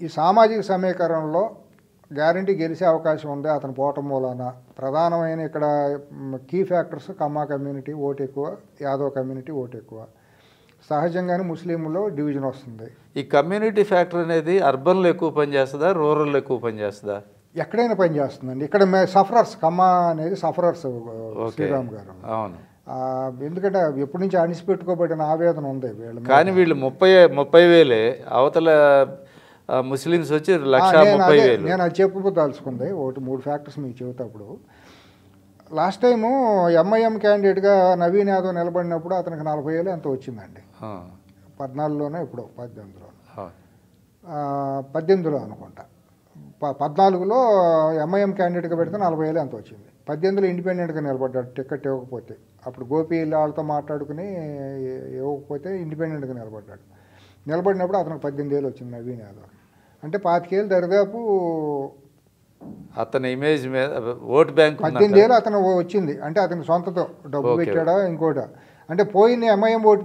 ఈ సామాజిక సమీకరణలో గ్యారంటీ గెలిచే అవకాశం ఉంది అతను పోవటం మూలాన. ప్రధానమైన ఇక్కడ కీ ఫ్యాక్టర్స్ కమ్మా కమ్యూనిటీ ఓటు ఎక్కువ, యాదవ్ కమ్యూనిటీ ఓటు ఎక్కువ. సహజంగానే ముస్లింలో డివిజన్ వస్తుంది. ఈ కమ్యూనిటీ ఫ్యాక్టర్ అనేది అర్బన్లో ఎక్కువ పనిచేస్తుందా, రూరల్లో ఎక్కువ పనిచేస్తుందా? ఎక్కడైనా పనిచేస్తుందండి. ఇక్కడ సఫరర్స్ కమ్మా అనేది సఫరర్స్ శ్రీరామ్ గారు. అవును, ఎందుకంటే ఎప్పటి నుంచి అణిచిపెట్టుకోబడిన ఆవేదన ఉంది వీళ్ళ. కానీ వీళ్ళు 30,000 అవతల ముస్లిమ్స్ వచ్చి 1,30,000. నేను అది చెప్పదలుచుకుంది ఒకటి 3 ఫ్యాక్టర్స్ మీకు చెబుతాప్పుడు. లాస్ట్ టైము ఎంఐఎం క్యాండిడేట్గా నవీన్ యాదవ్ నిలబడినప్పుడు అతనికి 40,000 ఎంత వచ్చిందండి. 14లోనే ఇప్పుడు 18లో అనుకుంటా. 14లో ఎంఐఎం క్యాండిడేట్గా పెడితే 40,000 ఎంత వచ్చింది. 18లో ఇండిపెండెంట్గా నిలబడ్డాడు టికెట్ ఇవ్వకపోతే. అప్పుడు గోపి వాళ్ళతో మాట్లాడుకుని ఇవ్వకపోతే ఇండిపెండెంట్గా నిలబడ్డాడు. నిలబడినప్పుడు అతనికి 18,000 వచ్చింది నవీన్ యాదవ్. అంటే 25,000 దరిదాపు అతని ఇమేజ్ మీద ఓట్ బ్యాంక్ 18,000 అతను వచ్చింది. అంటే అతని సొంతతో డబ్బు పెట్టాడా ఇంకోట. అంటే పోయిన ఎంఐఎం ఓటు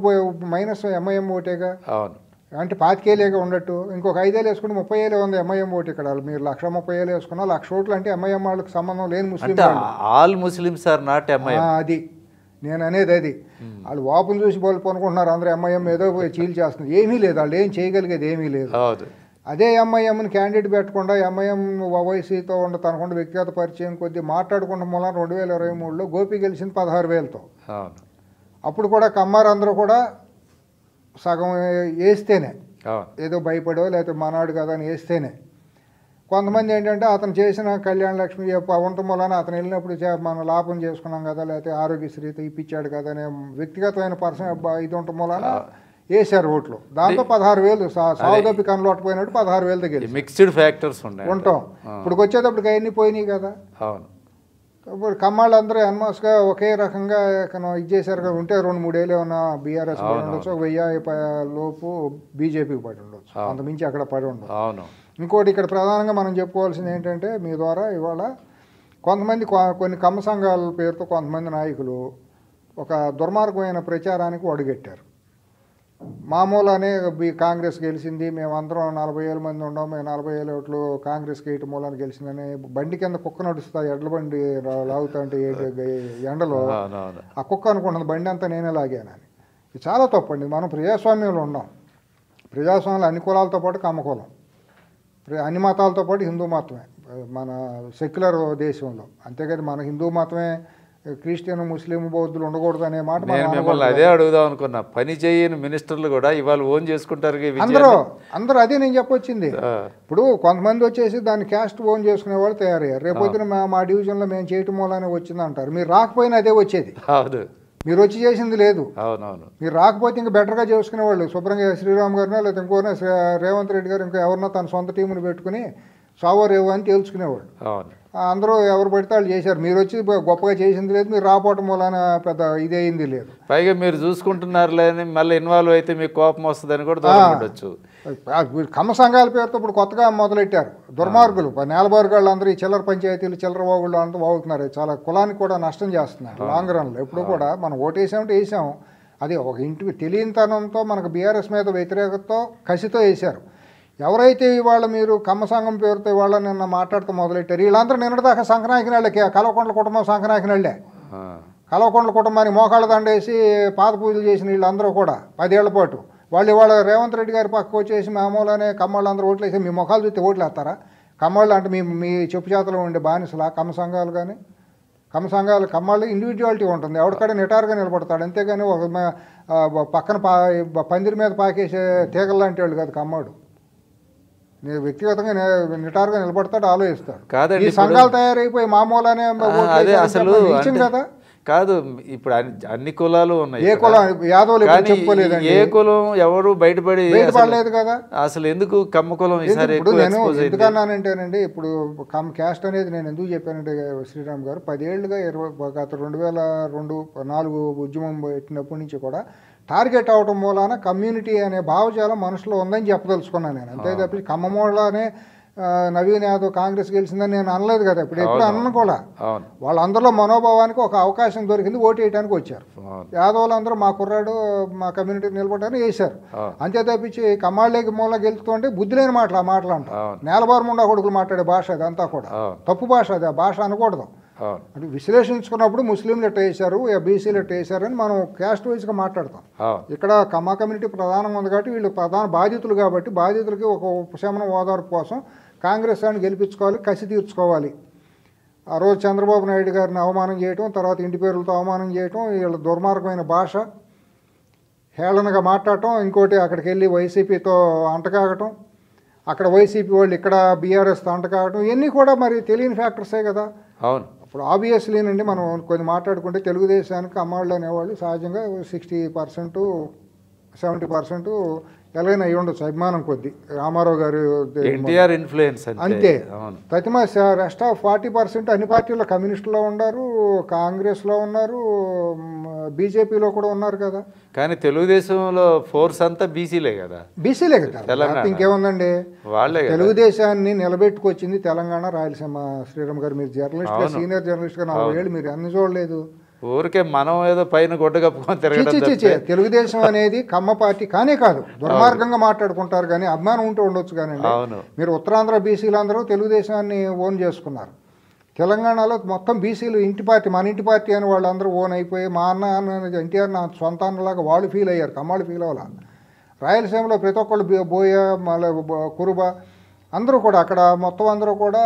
మైనస్ ఎంఐఎం ఓటేగా. అవును, అంటే 25,000 ఉండట్టు ఇంకొక 5,000 వేసుకుని 30,000 ఉంది ఎంఐఎం ఓటు. ఇక్కడ మీరు 130,000 వేసుకున్నా 1,00,000 ఓట్లు అంటే ఎంఐఎం వాళ్ళకి సంబంధం లేని ముస్లిం. All Muslims are not MIM. అది నేను అనేది. అది వాళ్ళు వాపులు చూసి బోల్పు అనుకుంటున్నారు అందరూ ఎంఐఎం ఏదో చీల్ చేస్తుంది. ఏమీ లేదు, వాళ్ళు ఏం చేయగలిగేది ఏమీ లేదు. అదే ఎంఐఎంని క్యాండిడేట్ పెట్టకుండా ఎంఐఎం ఓవైసీతో ఉండదు అనుకుంటే వ్యక్తిగత పరిచయం కొద్ది మాట్లాడుకుంటాం మూలన 2023లో గోపి గెలిచింది 16,000తో. అప్పుడు కూడా కమ్మారు అందరూ కూడా సగం వేస్తేనే, ఏదో భయపడో లేకపోతే మనాడు కదా అని వేస్తేనే. కొంతమంది ఏంటంటే అతను చేసిన కళ్యాణ లక్ష్మి ఉండటం మూలన అతను వెళ్ళినప్పుడు మనం లాభం చేసుకున్నాం కదా, లేకపోతే ఆరోగ్యశ్రీతో ఇప్పించాడు కదా అనే వ్యక్తిగతమైన పర్సన్ ఇది ఉండటం మూలన వేశారు ఓట్లు. దాంతో 16,000 సాగుదప్పి కనలోటపోయినట్టు 16,000 దగ్గర మిక్స్డ్ ఫ్యాక్టర్స్ ఉంటాం. ఇప్పుడు వచ్చేటప్పటికి అవన్నీ పోయినాయి కదా. ఇప్పుడు కమ్మాళ్ళందరూ ఎన్మాస్గా ఒకే రకంగా ఇది చేశారు కదా. ఉంటే 2-3 ఏళ్ళు ఏమన్నా బీఆర్ఎస్ పడి ఉండొచ్చు, 1000 లోపు బీజేపీకి పడి ఉండొచ్చు, అంతమించి అక్కడ పడి ఉండొచ్చు. ఇంకోటి ఇక్కడ ప్రధానంగా మనం చెప్పుకోవాల్సింది ఏంటంటే మీ ద్వారా ఇవాళ కొంతమంది కొన్ని కమ్మ సంఘాల పేరుతో కొంతమంది నాయకులు ఒక దుర్మార్గమైన ప్రచారానికి అడుగెట్టారు. మామూలుగానే కాంగ్రెస్ గెలిచింది, మేమందరం 40,000 మంది ఉన్నాం, మేము 40,000 ఓట్లు కాంగ్రెస్కి వేయటం మూలాన్ని గెలిచిందని బండి కింద కుక్క నడుస్తా ఎడ్ల బండి లాగుతా అంటే ఎండలో ఆ కుక్క అనుకుంటుంది బండి అంతా నేనే లాగానని. ఇది చాలా తప్పండి. మనం ప్రజాస్వామ్యంలో ఉన్నాం. ప్రజాస్వామ్యంలో అన్ని కులాలతో పాటు కమ్మకులం, అన్ని మతాలతో పాటు హిందూ మతమే మన సెక్యులర్ దేశంలో. అంతేకాదు మన హిందూ మతమే క్రిస్టియన్ ముస్లిం బౌద్ధులు ఉండకూడదు అనే మాట. మిమ్మల్ని అదే అడుగుదాం అనుకున్నా. పని చేయని మినిస్టర్లు కూడా ఇవాళ ఓన్ చేసుకుంటారు అందరూ అదే నేను చెప్పొచ్చింది. ఇప్పుడు కొంతమంది వచ్చేసి దాన్ని క్యాస్ట్ ఓన్ చేసుకునే వాళ్ళు తయారయ్యారు. రేపొద్దున మా డివిజన్లో మేము చేయటం మూలానే వచ్చింది అంటారు. మీరు రాకపోయినా అదే వచ్చేది. మీరు వచ్చి చేసింది లేదు. మీరు రాకపోతే ఇంకా బెటర్గా చేసుకునేవాళ్ళు. శుభ్రంగా శ్రీరామ్ గారినో లేదా ఇంకోనో రేవంత్ రెడ్డి గారు ఇంకా ఎవరినో తన సొంత టీముని పెట్టుకుని సావో రేవో అని తేల్చుకునేవాళ్ళు. అందరూ ఎవరు పడితే వాళ్ళు చేశారు. మీరు వచ్చి గొప్పగా చేసింది లేదు, మీరు రాపోవటం మూలాన పెద్ద ఇదేయింది లేదు. పైగా మీరు చూసుకుంటున్నారు లేని మళ్ళీ ఇన్వాల్వ్ అయితే మీకు కోపం వస్తుందని కూడా దూరపడవచ్చు. కమ్మ సంఘాల పేరుతో ఇప్పుడు కొత్తగా మొదలెట్టారు దుర్మార్గులు. నేలబారుగాళ్ళు అందరూ ఈ చిల్లర పంచాయతీలు చిల్లర వాగుళ్ళు అంతా వాగుతున్నారు. చాలా కులానికి కూడా నష్టం చేస్తున్నారు లాంగ్ రన్లో. ఎప్పుడు కూడా మనం ఓటేసామంటే వేసాం, అది ఒక ఇంటికి తెలియనితనంతో మనకు బీఆర్ఎస్ మీద వ్యతిరేకతతో కసితో వేశారు. ఎవరైతే ఇవాళ మీరు కమ్మ సంఘం పేరుతో ఇవాళ నిన్న మాట్లాడుతూ మొదలెట్టారు, వీళ్ళందరూ నిన్నటిదాకా సంక్రాంతి నెలకే కలవకొండల కుటుంబం సంక్రాంతి నెలలే. కలవకొండల కుటుంబానికి మోకాళ్ళ దండేసి పాద పూజలు చేసిన వీళ్ళందరూ కూడా 10 ఏళ్ల పాటు వాళ్ళు ఇవాళ రేవంత్ రెడ్డి గారి పక్కకు వచ్చేసి మామూలుగానే కమ్మళ్ళందరూ ఓట్లు వేసి మీ మొఖాలు చూస్తే ఓట్లు వేస్తారా? కమ్మళ్ళు అంటే మీ చెప్పు చేతలో ఉండే బానిసలా కమ్మ సంఘాలు? కానీ కమ్మళ్ళు ఇండివిజువాలిటీ ఉంటుంది. ఎవరికైనా నిటారుగా నిలబడతాడు, అంతేగాని ఒక పక్కన పందిరి మీద పాకేసే తీగల్లాంటి వాళ్ళు కాదు కమ్మాడు. వ్యక్తిగతంగా నిటారుగా నిలబడతాడు, ఆలోచిస్తాడు. కాదండి, ఈ సంఘాలు తయారైపోయి మామూలుగానే అసలు కదా. కాదు, ఇప్పుడు అన్ని కులాలు ఉన్నాయి. ఏ కులం యాదవులు చెప్పుకోలేదు, ఏ కులం ఎవరు బయటపడలేదు కదా. అసలు ఎందుకు కమ్మ కులం ఇప్పుడు నేను ఎందుకన్నానంటేనండి, ఇప్పుడు క్యాస్ట్ అనేది నేను ఎందుకు చెప్పానంటే శ్రీరామ్ గారు 10 ఏళ్ళుగా గత 2002-4 ఉద్యమం పెట్టినప్పటి నుంచి కూడా టార్గెట్ అవటం మూలాన కమ్యూనిటీ అనే భావజాలం మనుషులో ఉందని చెప్పదలుచుకున్నాను నేను. అంతే తప్పి కమ్మమూలనే నవీన్ యాదవ్ కాంగ్రెస్ గెలిచిందని నేను అనలేదు కదా, ఇప్పుడు ఎప్పుడు అన్నను కూడా. అవును. వాళ్ళందరిలో మనోభావానికి ఒక అవకాశం దొరికింది, ఓటు వేయడానికి వచ్చారు. యాదవ్లు అందరూ మా కుర్రాడు మా కమ్యూనిటీ నిలబడని వేశారు. అంతే తప్పించి కమ్మాళ్ళకి మూల గెలుస్తుంటే బుద్ధి లేని మాటలు అంటారు. నేలబారుముండా కొడుకులు మాట్లాడే భాష అదంతా కూడా తప్పు భాష, అది ఆ భాష అనకూడదు. అంటే విశ్లేషించుకున్నప్పుడు ముస్లింలు ఎట్ట వేశారు, బీసీలు ఎట్ట వేశారని మనం క్యాస్ట్ వైజ్గా మాట్లాడతాం. ఇక్కడ కమ్మా కమ్యూనిటీ ప్రధానంగా ఉంది కాబట్టి వీళ్ళు ప్రధాన బాధితులు, కాబట్టి బాధితులకి ఒక ఉపశమనం ఓదార్పు కోసం కాంగ్రెస్ వాడిని గెలిపించుకోవాలి, కసి తీర్చుకోవాలి. ఆ రోజు చంద్రబాబు నాయుడు గారిని అవమానం చేయటం, తర్వాత ఇంటి పేర్లతో అవమానం చేయటం, వీళ్ళ దుర్మార్గమైన భాష, హేళనగా మాట్లాడటం, ఇంకోటి అక్కడికి వెళ్ళి వైసీపీతో అంటకాగటం, అక్కడ వైసీపీ వాళ్ళు ఇక్కడ బీఆర్ఎస్తో అంటకాగటం, ఇవన్నీ కూడా మరి తెలియని ఫ్యాక్టర్సే కదా. అవును. ఇప్పుడు ఆబ్వియస్లీనండి మనం కొన్ని మాట్లాడుకుంటే తెలుగుదేశానికి అమ్మాళ్ళు అనేవాళ్ళు సహజంగా 60% 70% ఎలాగైనా అయ్యి ఉండొచ్చు అభిమానం కొద్ది, రామారావు గారు ఎన్టీఆర్ ఇన్ఫ్లుయెన్స్ అంతే. ప్రతిమ రెస్ట్ ఆఫ్ 40% అన్ని పార్టీల్లో, కమ్యూనిస్టులో ఉన్నారు, కాంగ్రెస్లో ఉన్నారు, బీజేపీలో కూడా ఉన్నారు కదా. కానీ తెలుగుదేశంలో ఫోర్స్ అంతా బీసీలే కదా. బీసీలే కదా, ఇంకేముందండి. వాళ్ళే తెలుగుదేశాన్ని నిలబెట్టుకొచ్చింది తెలంగాణ, రాయలసీమ. శ్రీరామ్ గారు మీరు జర్నలిస్ట్, సీనియర్ జర్నలిస్ట్గా 4 ఏళ్ళు మీరు అన్ని చూడలేదు. ఊరికే మనం ఏదో పైన గొడ్డ కప్పుకొని తిరగడం. తెలుగుదేశం అనేది కమ్మ పార్టీ కానే కాదు, దుర్మార్గంగా మాట్లాడుకుంటారు కానీ అభిమానం ఉంటూ ఉండొచ్చు. కానీ మీరు ఉత్తరాంధ్ర బీసీలు అందరూ తెలుగుదేశాన్ని ఓన్ చేసుకున్నారు. తెలంగాణలో మొత్తం బీసీలు ఇంటి పార్టీ, మన ఇంటి పార్టీ అని వాళ్ళందరూ ఓన్ అయిపోయి మా అన్న ఎన్టీఆర్ నా సొంత అన్నలాగా వాళ్ళు ఫీల్ అయ్యారు, కమ్మాళ్ళు ఫీల్ అవ్వాల. రాయలసీమలో ప్రతి ఒక్కళ్ళు బోయ, మళ్ళీ కురుబ అందరూ కూడా అక్కడ మొత్తం అందరూ కూడా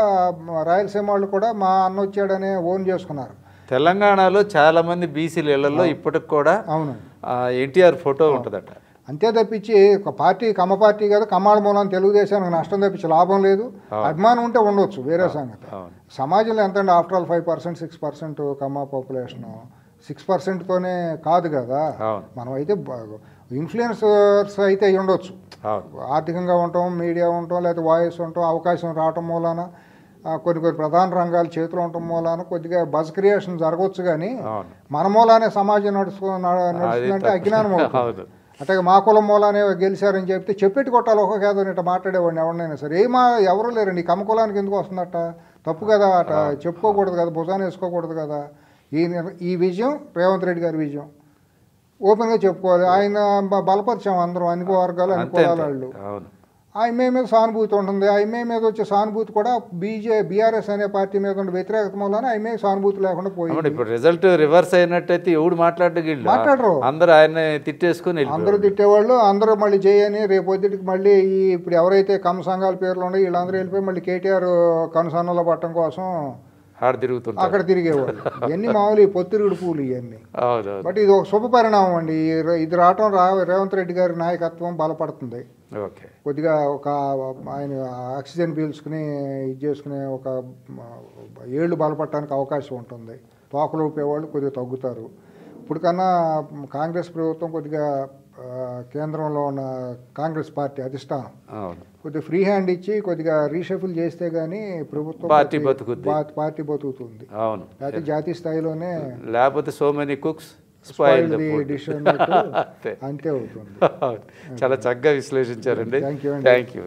రాయలసీమ వాళ్ళు కూడా మా అన్న వచ్చాడనే ఓన్ చేసుకున్నారు. తెలంగాణలో చాలా మంది బీసీల ఇళ్లలో ఇప్పటికి కూడా అవును ఎన్టీఆర్ ఫోటో ఉంటుందట. అంతే తప్పించి ఒక పార్టీ కమ్మ పార్టీ కదా, కమ్మాళ్ళ మూలం తెలుగుదేశానికి నష్టం తప్పించి లాభం లేదు. అభిమానం ఉంటే ఉండొచ్చు, వేరే సంగతి. సమాజంలో ఎంత అండి, ఆఫ్టర్ ఆల్ 5% 6% కమ్మ పాపులేషన్, 6%తోనే కాదు కదా. మనం అయితే ఇన్ఫ్లుయెన్సర్స్ అయితే అయి ఉండొచ్చు, ఆర్థికంగా ఉండటం, మీడియా ఉండటం, లేకపోతే వాయిస్ ఉండటం, అవకాశం రావటం మూలాన, కొన్ని ప్రధాన రంగాలు చేతిలో ఉండటం మూలాన కొద్దిగా బజ్ క్రియేషన్ జరగవచ్చు. కానీ మన మూలానే సమాజం నడుస్తుందంటే అజ్ఞానం అవుతుంది. అట్లాగే మా కులం మూలానే గెలిచారని చెప్తే చెప్పెట్టి కొట్టాలి ఒక కేదో ఇట్లా మాట్లాడేవాడిని ఎవరినైనా సరే. ఎవరు లేరండి, కమ్మ కులానికి ఎందుకు వస్తుందట, తప్పు కదా, అట చెప్పుకోకూడదు కదా, భుజాన్ని వేసుకోకూడదు కదా. ఈ విజయం రేవంత్ రెడ్డి గారి విజయం, ఓపెన్గా చెప్పుకోవాలి. ఆయన బలపరిచాం అందరం, అన్ని వర్గాలు, అన్ని కులాల వాళ్ళు. ఐఎంఏ మీద సానుభూతి ఉంటుంది. ఐఎంఏ మీద వచ్చే సానుభూతి కూడా బీఆర్ఎస్ అనే పార్టీ మీద ఉండే వ్యతిరేకత మూలన ఐఎంఏ సానుభూతి లేకుండా పోయింది. ఇప్పుడు రిజల్ట్ రివర్స్ అయినట్టయితే ఎవడు మాట్లాడరు, అందరూ ఆయన తిట్టేసుకుని అందరూ తిట్టేవాళ్ళు, అందరూ మళ్ళీ చేయని రేపు పొద్దుటికి మళ్ళీ ఇప్పుడు ఎవరైతే కమ్మ సంఘాల పేర్లు ఉన్నాయి వీళ్ళందరూ వెళ్ళిపోయి మళ్ళీ కేటీఆర్ కనుసన్నలో పట్టడం కోసం అక్కడ తిరిగేవాళ్ళు. ఇవన్నీ మామూలు పొత్తిరుగుడు పూలు ఇవన్నీ. బట్ ఇది ఒక శుభ పరిణామం అండి. ఇది రావటం రేవంత్ రెడ్డి గారి నాయకత్వం బలపడుతుంది. కొద్దిగా ఒక ఆయన ఆక్సిజన్ పీల్చుకుని ఇది చేసుకునే ఒక ఏళ్ళు బలపడటానికి అవకాశం ఉంటుంది. తోకలు ఊపేవాళ్ళు కొద్దిగా తగ్గుతారు. ఇప్పుడు కన్నా కాంగ్రెస్ ప్రభుత్వం కొద్దిగా కేంద్రంలో ఉన్న కాంగ్రెస్ పార్టీ అధిష్టానం కొద్దిగా ఫ్రీ హ్యాండ్ ఇచ్చి కొద్దిగా రీషఫుల్ చేస్తే గానీ ప్రభుత్వం పార్టీ బతుకుతుంది. లేకపోతే జాతీయ స్థాయిలోనే లేకపోతే సో మెనీ కుక్స్ డిష్ అంతే అవుతుంది. చాలా చక్కగా విశ్లేషించారండి. Thank you.